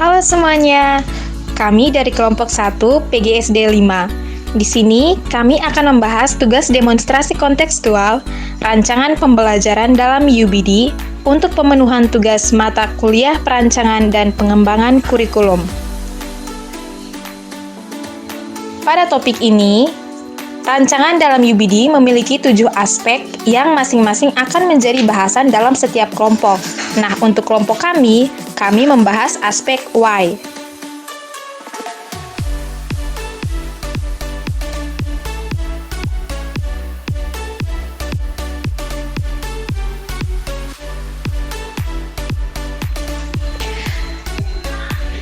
Halo semuanya, kami dari kelompok 1 PGSD 5. Di sini, kami akan membahas tugas demonstrasi kontekstual rancangan pembelajaran dalam UBD untuk pemenuhan tugas mata kuliah perancangan dan pengembangan kurikulum. Pada topik ini, rancangan dalam UBD memiliki 7 aspek yang masing-masing akan menjadi bahasan dalam setiap kelompok. Nah, untuk kelompok kami membahas aspek why.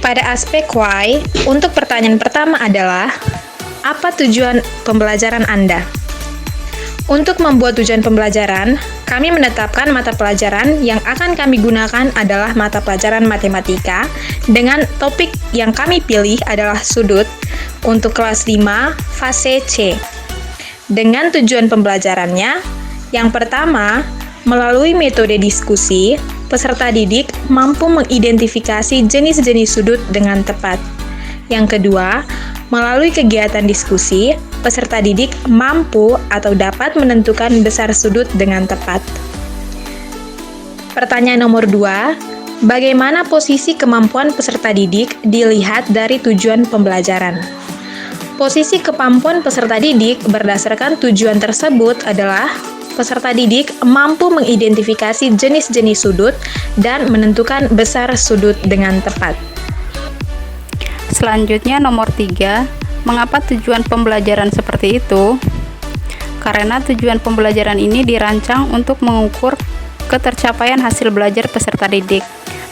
Pada aspek why, untuk pertanyaan pertama adalah, apa tujuan pembelajaran Anda? Untuk membuat tujuan pembelajaran, kami menetapkan mata pelajaran yang akan kami gunakan adalah mata pelajaran matematika dengan topik yang kami pilih adalah sudut untuk kelas 5 fase C. Dengan tujuan pembelajarannya, yang pertama, melalui metode diskusi, peserta didik mampu mengidentifikasi jenis-jenis sudut dengan tepat. Yang kedua, melalui kegiatan diskusi, peserta didik mampu atau dapat menentukan besar sudut dengan tepat. Pertanyaan nomor 2, bagaimana posisi kemampuan peserta didik dilihat dari tujuan pembelajaran? Posisi kemampuan peserta didik berdasarkan tujuan tersebut adalah peserta didik mampu mengidentifikasi jenis-jenis sudut dan menentukan besar sudut dengan tepat. Selanjutnya nomor 3, mengapa tujuan pembelajaran seperti itu? Karena tujuan pembelajaran ini dirancang untuk mengukur ketercapaian hasil belajar peserta didik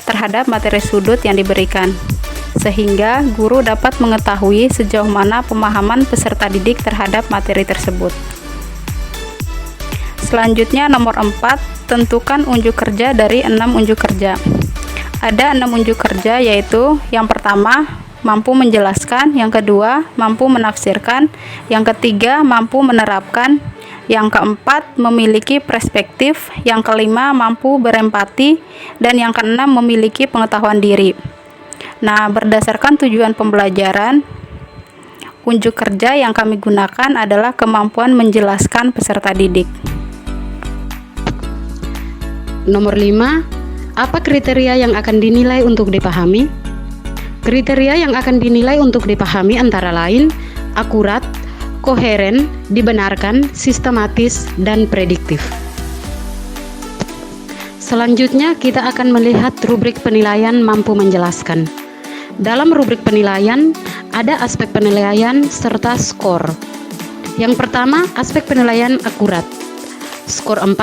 terhadap materi sudut yang diberikan, sehingga guru dapat mengetahui sejauh mana pemahaman peserta didik terhadap materi tersebut. Selanjutnya nomor 4, tentukan unjuk kerja dari 6 unjuk kerja. Ada 6 unjuk kerja, yaitu yang pertama, mampu menjelaskan, yang kedua, mampu menafsirkan, yang ketiga, mampu menerapkan, yang keempat, memiliki perspektif, yang kelima, mampu berempati, dan yang keenam, memiliki pengetahuan diri. Nah, berdasarkan tujuan pembelajaran, unjuk kerja yang kami gunakan adalah kemampuan menjelaskan peserta didik. Nomor 5, apa kriteria yang akan dinilai untuk dipahami? Kriteria yang akan dinilai untuk dipahami antara lain akurat, koheren, dibenarkan, sistematis, dan prediktif. Selanjutnya kita akan melihat rubrik penilaian mampu menjelaskan. Dalam rubrik penilaian ada aspek penilaian serta skor. Yang pertama, aspek penilaian akurat. Skor 4,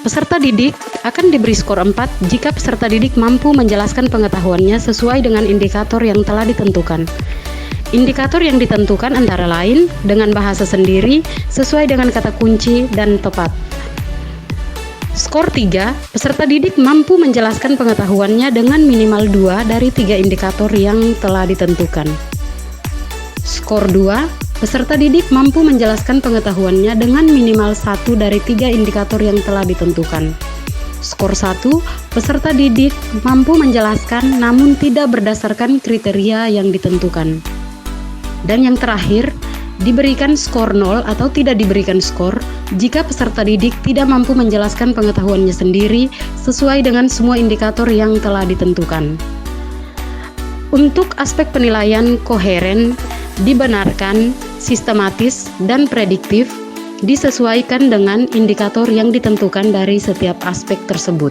peserta didik akan diberi skor 4 jika peserta didik mampu menjelaskan pengetahuannya sesuai dengan indikator yang telah ditentukan. Indikator yang ditentukan antara lain dengan bahasa sendiri, sesuai dengan kata kunci, dan tepat. Skor 3, peserta didik mampu menjelaskan pengetahuannya dengan minimal 2 dari 3 indikator yang telah ditentukan. Skor 2, peserta didik mampu menjelaskan pengetahuannya dengan minimal 1 dari 3 indikator yang telah ditentukan. Skor 1, peserta didik mampu menjelaskan namun tidak berdasarkan kriteria yang ditentukan. Dan yang terakhir, diberikan skor 0 atau tidak diberikan skor jika peserta didik tidak mampu menjelaskan pengetahuannya sendiri sesuai dengan semua indikator yang telah ditentukan. Untuk aspek penilaian koheren, dibenarkan, sistematis, dan prediktif disesuaikan dengan indikator yang ditentukan dari setiap aspek tersebut.